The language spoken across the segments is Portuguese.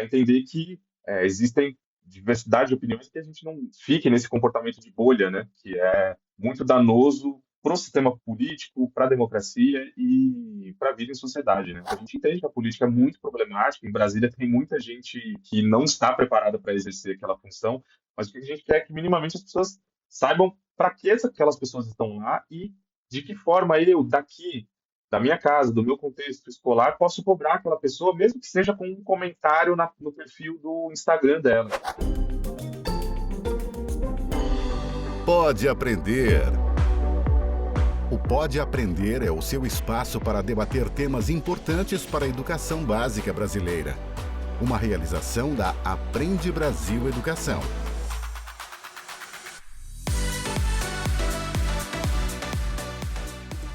para entender que existem diversidade de opiniões que a gente não fique nesse comportamento de bolha, né? Que é muito danoso para o sistema político, para a democracia e para a vida em sociedade, né? A gente entende que a política é muito problemática. Em Brasília tem muita gente que não está preparada para exercer aquela função, mas o que a gente quer é que minimamente as pessoas saibam para que aquelas pessoas estão lá e de que forma eu, daqui, da minha casa, do meu contexto escolar, posso cobrar aquela pessoa, mesmo que seja com um comentário no perfil do Instagram dela. Pode Aprender. O Pode Aprender é o seu espaço para debater temas importantes para a educação básica brasileira. Uma realização da Aprende Brasil Educação.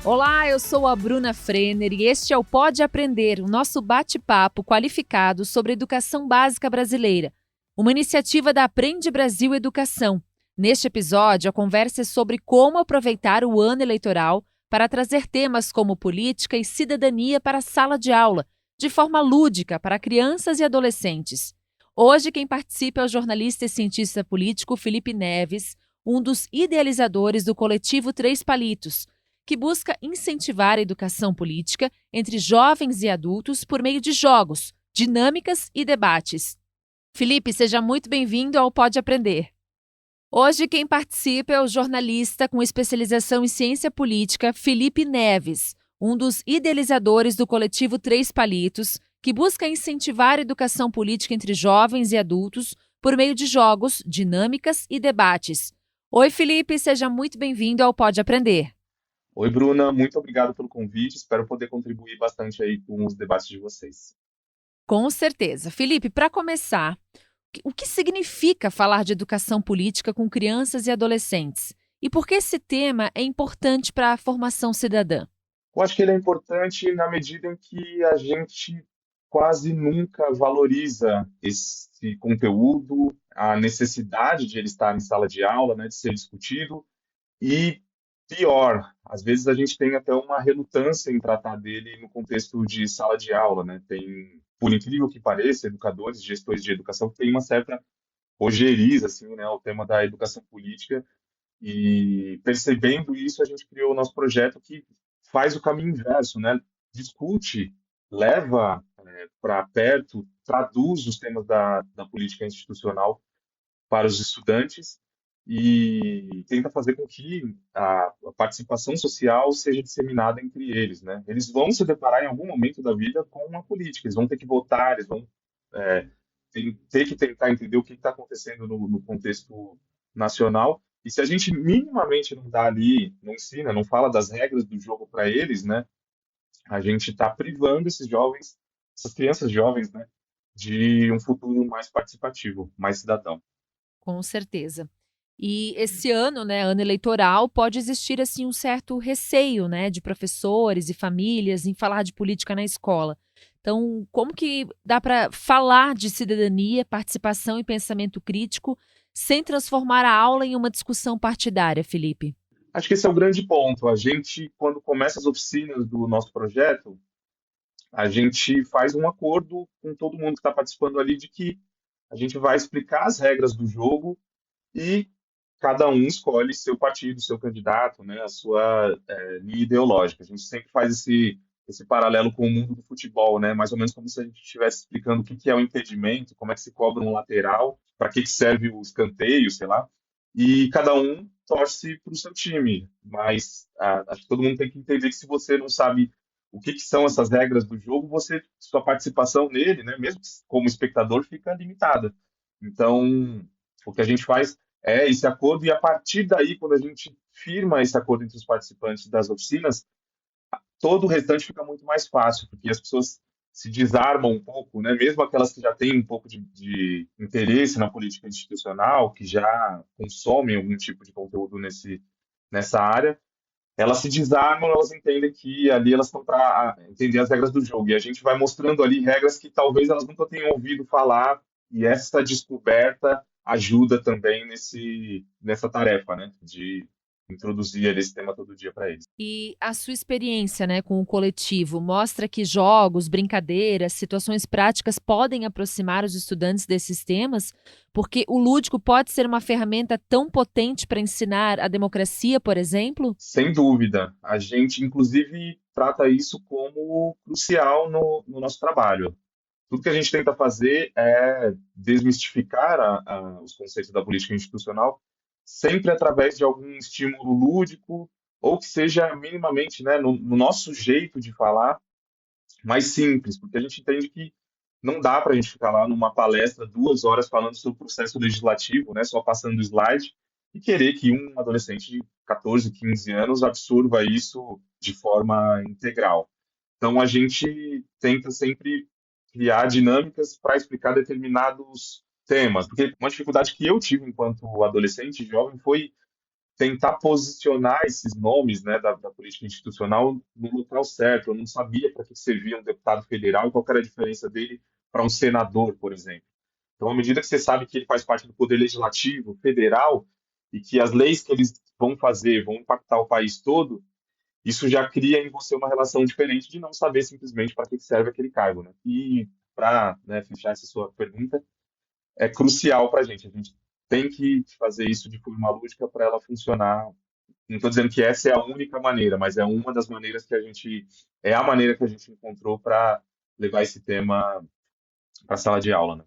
Olá, eu sou a Bruna Frenner e este é o Pode Aprender, o nosso bate-papo qualificado sobre a educação básica brasileira, uma iniciativa da Aprende Brasil Educação. Neste episódio, a conversa é sobre como aproveitar o ano eleitoral para trazer temas como política e cidadania para a sala de aula, de forma lúdica para crianças e adolescentes. Hoje, quem participa é o jornalista e cientista político Felipe Neves, um dos idealizadores do coletivo Três Palitos, que busca incentivar a educação política entre jovens e adultos por meio de jogos, dinâmicas e debates. Felipe, seja muito bem-vindo ao Pode Aprender. Hoje quem participa é o jornalista com especialização em ciência política Felipe Neves, um dos idealizadores do coletivo Três Palitos, que busca incentivar a educação política entre jovens e adultos por meio de jogos, dinâmicas e debates. Oi, Felipe, seja muito bem-vindo ao Pode Aprender. Oi, Bruna, muito obrigado pelo convite. Espero poder contribuir bastante aí com os debates de vocês. Com certeza. Felipe, para começar, o que significa falar de educação política com crianças e adolescentes? E por que esse tema é importante para a formação cidadã? Eu acho que ele é importante na medida em que a gente quase nunca valoriza esse conteúdo, a necessidade de ele estar em sala de aula, né, de ser discutido, e pior, às vezes a gente tem até uma relutância em tratar dele no contexto de sala de aula, né? Tem, por incrível que pareça, educadores, gestores de educação que têm uma certa ojeriza, assim, né, ao tema da educação política, e percebendo isso, a gente criou o nosso projeto que faz o caminho inverso, né? Discute, leva para perto, traduz os temas da política institucional para os estudantes e tenta fazer com que a participação social seja disseminada entre eles, né? Eles vão se deparar em algum momento da vida com uma política, eles vão ter que votar, eles vão é, ter que tentar entender o que está acontecendo no contexto nacional. E se a gente minimamente não dá ali, não ensina, não fala das regras do jogo para eles, né? A gente está privando esses jovens, essas crianças jovens, né, de um futuro mais participativo, mais cidadão. Com certeza. E esse ano, né, ano eleitoral, pode existir assim um certo receio, né, de professores e famílias em falar de política na escola. Então, como que dá para falar de cidadania, participação e pensamento crítico sem transformar a aula em uma discussão partidária, Felipe? Acho que esse é o grande ponto. A gente, quando começa as oficinas do nosso projeto, a gente faz um acordo com todo mundo que está participando ali de que a gente vai explicar as regras do jogo e cada um escolhe seu partido, seu candidato, né, a sua linha ideológica. A gente sempre faz esse paralelo com o mundo do futebol, né, mais ou menos como se a gente estivesse explicando o que que é o impedimento, como é que se cobra um lateral, para que que serve o escanteio, sei lá, e cada um torce para o seu time. Mas acho que todo mundo tem que entender que se você não sabe o que que são essas regras do jogo, sua participação nele, né, mesmo como espectador, fica limitada. Então, o que a gente faz é esse acordo, e a partir daí, quando a gente firma esse acordo entre os participantes das oficinas, todo o restante fica muito mais fácil, porque as pessoas se desarmam um pouco, né? Mesmo aquelas que já têm um pouco de interesse na política institucional, que já consomem algum tipo de conteúdo nessa área, elas se desarmam, elas entendem que ali elas estão para entender as regras do jogo. E a gente vai mostrando ali regras que talvez elas nunca tenham ouvido falar, e essa descoberta ajuda também nessa tarefa, né? De introduzir esse tema todo dia para eles. E a sua experiência, né, com o coletivo mostra que jogos, brincadeiras, situações práticas podem aproximar os estudantes desses temas, porque o lúdico pode ser uma ferramenta tão potente para ensinar a democracia, por exemplo? Sem dúvida, a gente inclusive trata isso como crucial no nosso trabalho. Tudo que a gente tenta fazer é desmistificar os conceitos da política institucional, sempre através de algum estímulo lúdico, ou que seja minimamente, né, no nosso jeito de falar, mais simples, porque a gente entende que não dá para a gente ficar lá numa palestra 2 horas falando sobre o processo legislativo, né, só passando o slide, e querer que um adolescente de 14, 15 anos absorva isso de forma integral. Então, a gente tenta sempre criar dinâmicas para explicar determinados temas, porque uma dificuldade que eu tive enquanto adolescente e jovem foi tentar posicionar esses nomes, né, da política institucional no local certo. Eu não sabia para que servia um deputado federal e qual que era a diferença dele para um senador, por exemplo. Então, à medida que você sabe que ele faz parte do poder legislativo federal e que as leis que eles vão fazer vão impactar o país todo, isso já cria em você uma relação diferente de não saber simplesmente para que serve aquele cargo, né? E para, né, fechar essa sua pergunta, é crucial para a gente. A gente tem que fazer isso de forma lúdica para ela funcionar. Não estou dizendo que essa é a única maneira, mas é uma das maneiras que a gente é a maneira que a gente encontrou para levar esse tema para a sala de aula, né?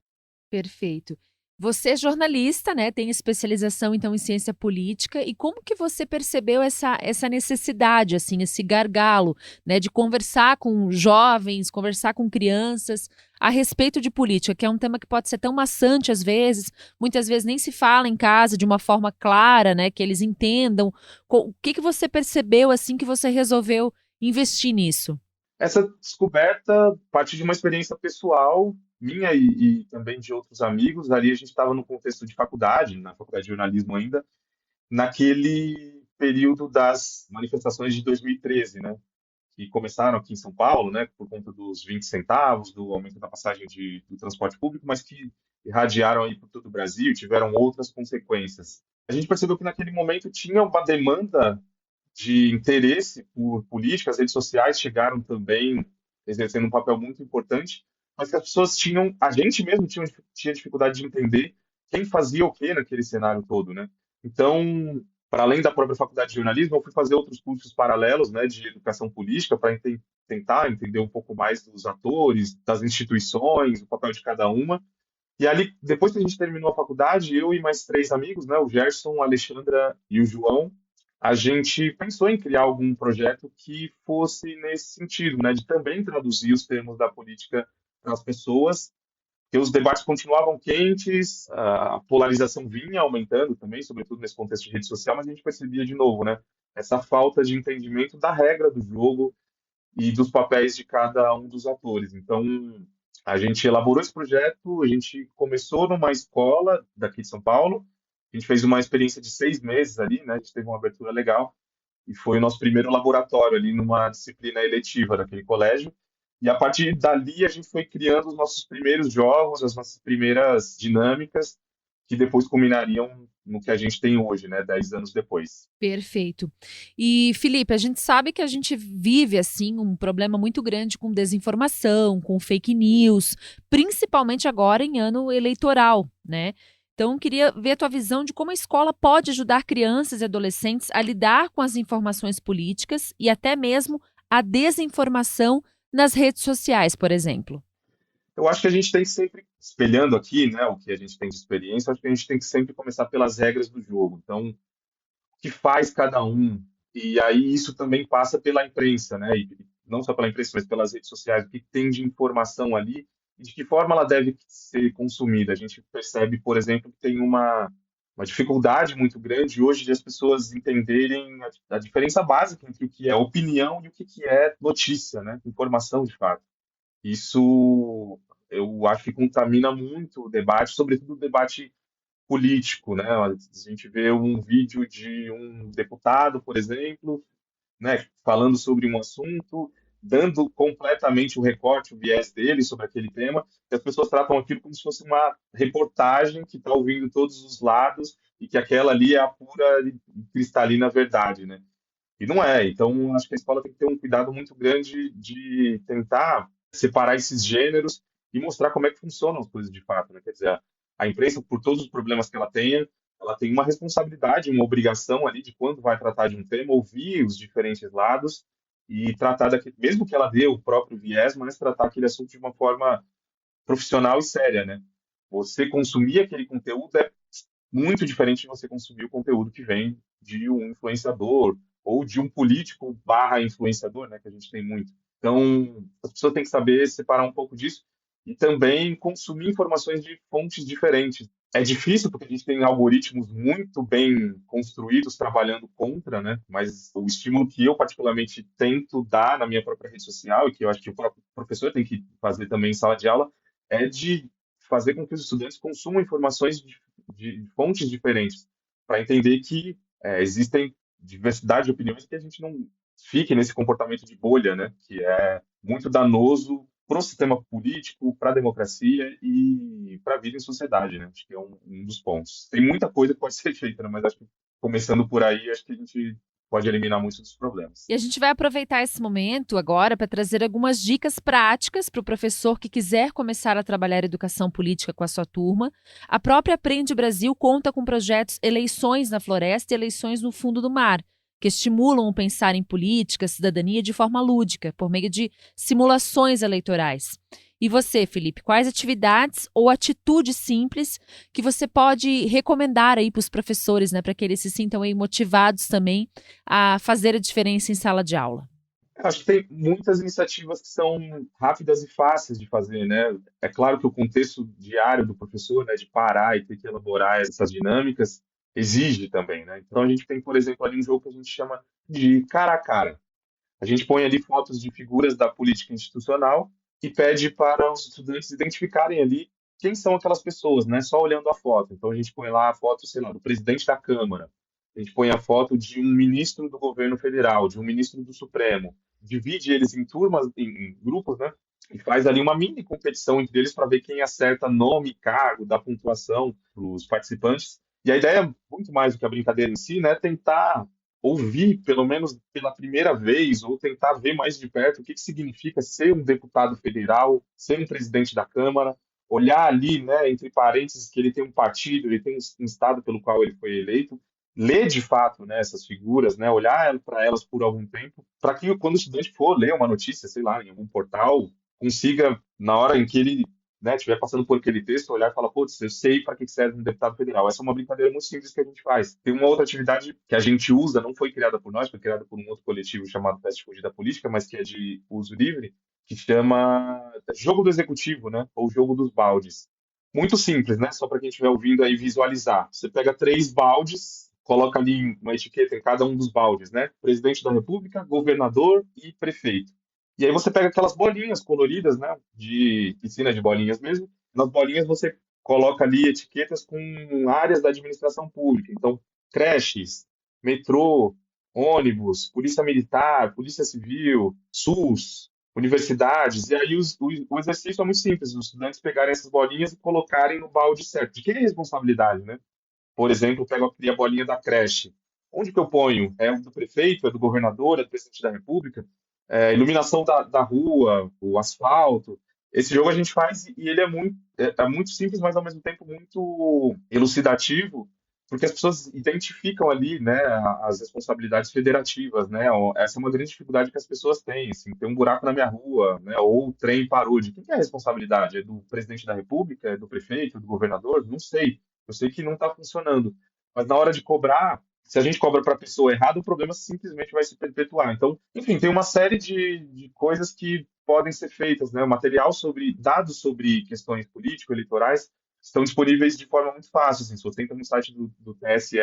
Perfeito. Você é jornalista, né, tem especialização então em ciência política e como que você percebeu essa necessidade, assim, esse gargalo, né, de conversar com jovens, conversar com crianças a respeito de política, que é um tema que pode ser tão maçante às vezes, muitas vezes nem se fala em casa de uma forma clara, né, que eles entendam. O que que você percebeu assim que você resolveu investir nisso? Essa descoberta parte de uma experiência pessoal minha e também de outros amigos. Ali a gente estava no contexto de faculdade, na faculdade de jornalismo ainda, naquele período das manifestações de 2013, né? Que começaram aqui em São Paulo, né? Por conta dos 20 centavos, do aumento da passagem do transporte público, mas que irradiaram aí por todo o Brasil, tiveram outras consequências. A gente percebeu que naquele momento tinha uma demanda de interesse por política, as redes sociais chegaram também exercendo um papel muito importante, mas que as pessoas tinham, a gente mesmo tinha dificuldade de entender quem fazia o quê naquele cenário todo, né? Então, para além da própria faculdade de jornalismo, eu fui fazer outros cursos paralelos, né, de educação política, para tentar entender um pouco mais dos atores, das instituições, o papel de cada uma. E ali, depois que a gente terminou a faculdade, eu e mais 3 amigos, né, o Gerson, a Alexandra e o João, a gente pensou em criar algum projeto que fosse nesse sentido, né, de também traduzir os termos da política para as pessoas, porque os debates continuavam quentes, a polarização vinha aumentando também, sobretudo nesse contexto de rede social, mas a gente percebia de novo, né, essa falta de entendimento da regra do jogo e dos papéis de cada um dos atores. Então, a gente elaborou esse projeto, a gente começou numa escola daqui de São Paulo, a gente fez uma experiência de 6 meses ali, né? A gente teve uma abertura legal e foi o nosso primeiro laboratório ali numa disciplina eletiva daquele colégio. E a partir dali a gente foi criando os nossos primeiros jogos, as nossas primeiras dinâmicas, que depois culminariam no que a gente tem hoje, né? 10 anos depois. Perfeito. E, Felipe, a gente sabe que a gente vive, assim, um problema muito grande com desinformação, com fake news, principalmente agora em ano eleitoral, né? Então, eu queria ver a tua visão de como a escola pode ajudar crianças e adolescentes a lidar com as informações políticas e até mesmo a desinformação nas redes sociais, por exemplo. Eu acho que a gente tem que sempre, espelhando aqui, né, o que a gente tem de experiência, acho que a gente tem que sempre começar pelas regras do jogo. Então, o que faz cada um? E aí isso também passa pela imprensa, né? E não só pela imprensa, mas pelas redes sociais, o que tem de informação ali e de que forma ela deve ser consumida. A gente percebe, por exemplo, que tem uma dificuldade muito grande hoje de as pessoas entenderem a diferença básica entre o que é opinião e o que é notícia, né? Informação de fato. Isso eu acho que contamina muito o debate, sobretudo o debate político, né? A gente vê um vídeo de um deputado, por exemplo, né, falando sobre um assunto, dando completamente o recorte, o viés dele sobre aquele tema, e as pessoas tratam aquilo como se fosse uma reportagem que está ouvindo todos os lados e que aquela ali é a pura e cristalina verdade, né? E não é. Então, acho que a escola tem que ter um cuidado muito grande de tentar separar esses gêneros e mostrar como é que funcionam as coisas de fato, né? Quer dizer, a imprensa, por todos os problemas que ela tem uma responsabilidade, uma obrigação ali de quando vai tratar de um tema, ouvir os diferentes lados e tratar daquele, mesmo que ela dê o próprio viés, mas tratar aquele assunto de uma forma profissional e séria, né? Você consumir aquele conteúdo é muito diferente de você consumir o conteúdo que vem de um influenciador ou de um político barra influenciador, né, que a gente tem muito. Então, as pessoas têm que saber separar um pouco disso e também consumir informações de fontes diferentes. É difícil porque a gente tem algoritmos muito bem construídos trabalhando contra, né? Mas o estímulo que eu particularmente tento dar na minha própria rede social e que eu acho que o próprio professor tem que fazer também em sala de aula é de fazer com que os estudantes consumam informações de fontes diferentes, para entender que existem diversidade de opiniões e que a gente não fique nesse comportamento de bolha, né, que é muito danoso para o sistema político, para a democracia e para a vida em sociedade, né? Acho que é um dos pontos. Tem muita coisa que pode ser feita, né? Mas acho que começando por aí, acho que a gente pode eliminar muitos dos problemas. E a gente vai aproveitar esse momento agora para trazer algumas dicas práticas para o professor que quiser começar a trabalhar educação política com a sua turma. A própria Aprende Brasil conta com projetos Eleições na Floresta e Eleições no Fundo do Mar, que estimulam o pensar em política, cidadania de forma lúdica, por meio de simulações eleitorais. E você, Felipe, quais atividades ou atitudes simples que você pode recomendar aí para os professores, né, para que eles se sintam aí motivados também a fazer a diferença em sala de aula? Acho que tem muitas iniciativas que são rápidas e fáceis de fazer, né? É claro que o contexto diário do professor, né, de parar e ter que elaborar essas dinâmicas, exige também, né? Então a gente tem, por exemplo, ali um jogo que a gente chama de cara a cara. A gente põe ali fotos de figuras da política institucional e pede para os estudantes identificarem ali quem são aquelas pessoas, né? Só olhando a foto. Então a gente põe lá a foto, sei lá, do presidente da Câmara. A gente põe a foto de um ministro do governo federal, de um ministro do Supremo. Divide eles em turmas, em grupos, né? E faz ali uma mini competição entre eles para ver quem acerta nome e cargo, dá pontuação para os participantes. E a ideia, muito mais do que a brincadeira em si, né, é tentar ouvir, pelo menos pela primeira vez, ou tentar ver mais de perto o que significa ser um deputado federal, ser um presidente da Câmara, olhar ali, né, entre parênteses, que ele tem um partido, ele tem um estado pelo qual ele foi eleito, ler de fato, né, essas figuras, né, olhar para elas por algum tempo, para que quando o estudante for ler uma notícia, sei lá, em algum portal, consiga, na hora em que ele, né, estiver passando por aquele texto, olhar e falar, putz, eu sei para que serve um deputado federal. Essa é uma brincadeira muito simples que a gente faz. Tem uma outra atividade que a gente usa, não foi criada por nós, foi criada por um outro coletivo chamado Teste de Fugida Política, mas que é de uso livre, que chama Jogo do Executivo, né, ou Jogo dos Baldes. Muito simples, né, só para quem estiver ouvindo aí visualizar. Você pega 3 baldes, coloca ali uma etiqueta em cada um dos baldes, né, presidente da República, governador e prefeito. E aí você pega aquelas bolinhas coloridas, né, de piscina de bolinhas mesmo. Nas bolinhas você coloca ali etiquetas com áreas da administração pública. Então, creches, metrô, ônibus, polícia militar, polícia civil, SUS, universidades. E aí o exercício é muito simples, os estudantes pegarem essas bolinhas e colocarem no balde certo. De quem é a responsabilidade, né? Por exemplo, eu pego aqui a bolinha da creche. Onde que eu ponho? É do prefeito, é do governador, é do presidente da República? Iluminação da rua, o asfalto. Esse jogo a gente faz e ele é muito simples, mas ao mesmo tempo muito elucidativo, porque as pessoas identificam ali, né, as responsabilidades federativas, né? Essa é uma grande dificuldade que as pessoas têm, assim, tem um buraco na minha rua, né? Ou o trem parou. De quem que é a responsabilidade? É do presidente da República? É do prefeito? É do governador? Não sei. Eu sei que não está funcionando. Mas na hora de cobrar, se a gente cobra para a pessoa errada, o problema simplesmente vai se perpetuar. Então, enfim, tem uma série de coisas que podem ser feitas, né? O material sobre dados sobre questões político-eleitorais estão disponíveis de forma muito fácil. Assim, se você entra no site do TSE,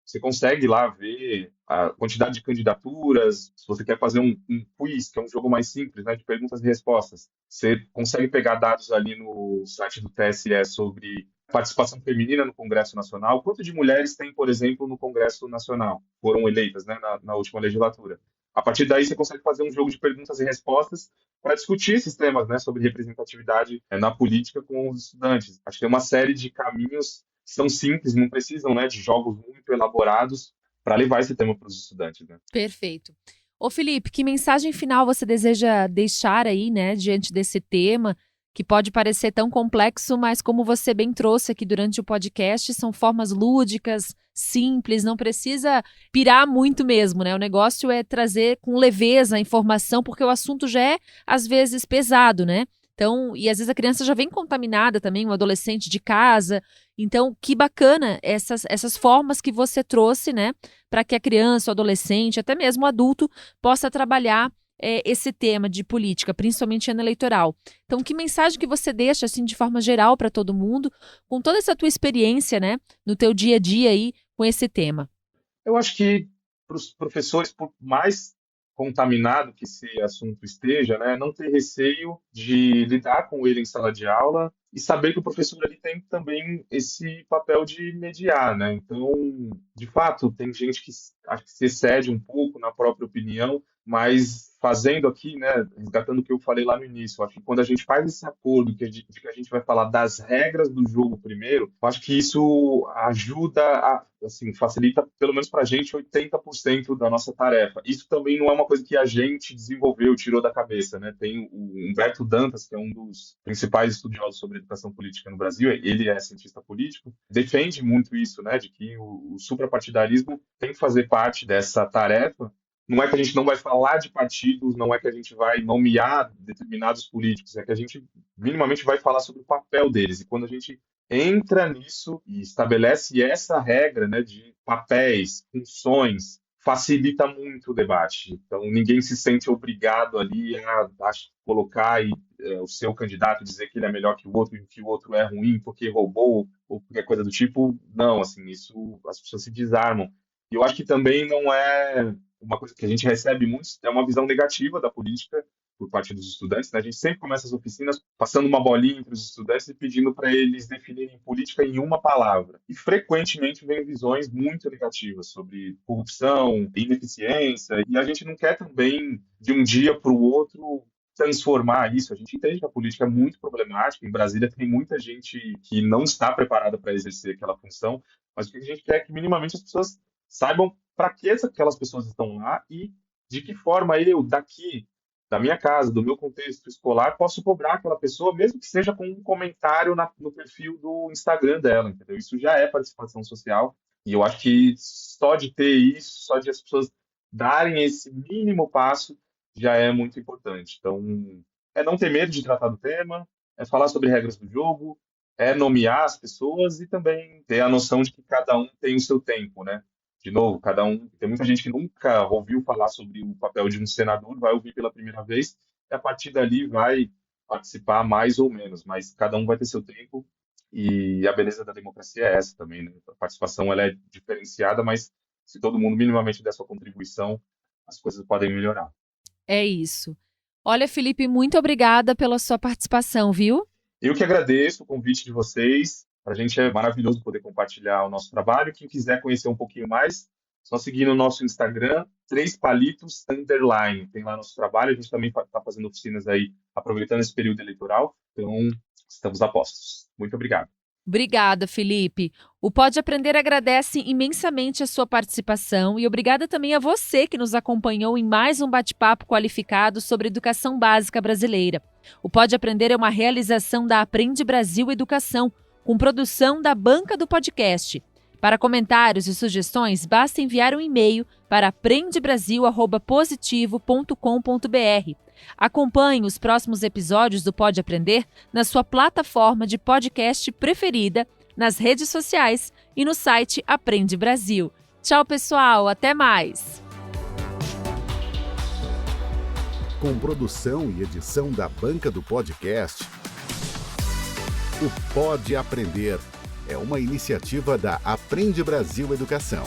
você consegue lá ver a quantidade de candidaturas. Se você quer fazer um quiz, que é um jogo mais simples, né, de perguntas e respostas, você consegue pegar dados ali no site do TSE sobre participação feminina no Congresso Nacional. Quanto de mulheres tem, por exemplo, no Congresso Nacional? Foram eleitas, né, na última legislatura. A partir daí, você consegue fazer um jogo de perguntas e respostas para discutir esses temas, né, sobre representatividade na política com os estudantes. Acho que tem uma série de caminhos que são simples, não precisam, né, de jogos muito elaborados para levar esse tema para os estudantes, né? Perfeito. Ô Felipe, que mensagem final você deseja deixar aí, né, diante desse tema, que pode parecer tão complexo, mas como você bem trouxe aqui durante o podcast, são formas lúdicas, simples, não precisa pirar muito mesmo, né? O negócio é trazer com leveza a informação, porque o assunto já é, às vezes, pesado, né? Então, e às vezes a criança já vem contaminada também, um adolescente de casa. Então, que bacana essas formas que você trouxe, né? Para que a criança, o adolescente, até mesmo o adulto, possa trabalhar esse tema de política, principalmente ano eleitoral. Então, que mensagem que você deixa, assim, de forma geral para todo mundo, com toda essa tua experiência, né? No teu dia a dia aí com esse tema? Eu acho que para os professores, por mais contaminado que esse assunto esteja, né, não ter receio de lidar com ele em sala de aula e saber que o professor ali tem também esse papel de mediar, né? Então, de fato, tem gente que acho que se excede um pouco na própria opinião, mas fazendo aqui, né, resgatando o que eu falei lá no início, acho que quando a gente faz esse acordo de que a gente vai falar das regras do jogo primeiro, acho que isso ajuda a, assim, facilita pelo menos para a gente 80% da nossa tarefa. Isso também não é uma coisa que a gente desenvolveu, tirou da cabeça, né? Tem o Humberto Dantas, que é um dos principais estudiosos sobre educação política no Brasil, ele é cientista político, defende muito isso, né, de que o suprapartidarismo tem que fazer parte dessa tarefa. Não é que a gente não vai falar de partidos, não é que a gente vai nomear determinados políticos, é que a gente minimamente vai falar sobre o papel deles. E quando a gente entra nisso e estabelece essa regra, né, de papéis, funções, facilita muito o debate. Então, ninguém se sente obrigado ali a colocar o seu candidato, dizer que ele é melhor que o outro e que o outro é ruim porque roubou ou qualquer coisa do tipo. Não, assim, isso as pessoas se desarmam. E eu acho que também não é uma coisa que a gente recebe muito, é uma visão negativa da política por parte dos estudantes, né? A gente sempre começa as oficinas passando uma bolinha entre os estudantes e pedindo para eles definirem política em uma palavra. E frequentemente vem visões muito negativas sobre corrupção, ineficiência, e a gente não quer também, de um dia para o outro, transformar isso. A gente entende que a política é muito problemática. Em Brasília tem muita gente que não está preparada para exercer aquela função, mas o que a gente quer é que minimamente as pessoas saibam para que aquelas pessoas estão lá e de que forma eu, daqui, da minha casa, do meu contexto escolar, posso cobrar aquela pessoa, mesmo que seja com um comentário no perfil do Instagram dela, entendeu? Isso já é participação social e eu acho que só de ter isso, só de as pessoas darem esse mínimo passo, já é muito importante. Então, é não ter medo de tratar do tema, é falar sobre regras do jogo, é nomear as pessoas e também ter a noção de que cada um tem o seu tempo, né? De novo, cada um, tem muita gente que nunca ouviu falar sobre o papel de um senador, vai ouvir pela primeira vez, e a partir dali vai participar mais ou menos, mas cada um vai ter seu tempo, e a beleza da democracia é essa também, né? A participação ela é diferenciada, mas se todo mundo minimamente der sua contribuição, as coisas podem melhorar. É isso. Olha, Felipe, muito obrigada pela sua participação, viu? Eu que agradeço o convite de vocês. Para a gente é maravilhoso poder compartilhar o nosso trabalho. Quem quiser conhecer um pouquinho mais, só seguir no nosso Instagram, 3palitos_. Tem lá nosso trabalho. A gente também está fazendo oficinas aí, aproveitando esse período eleitoral. Então, estamos a postos. Muito obrigado. Obrigada, Felipe. O Pode Aprender agradece imensamente a sua participação e obrigada também a você que nos acompanhou em mais um bate-papo qualificado sobre educação básica brasileira. O Pode Aprender é uma realização da Aprende Brasil Educação, com produção da banca do podcast. Para comentários e sugestões, basta enviar um e-mail para aprendebrasil@positivo.com.br. Acompanhe os próximos episódios do Pode Aprender na sua plataforma de podcast preferida, nas redes sociais e no site Aprende Brasil. Tchau, pessoal. Até mais. Com produção e edição da banca do podcast, o Pode Aprender é uma iniciativa da Aprende Brasil Educação.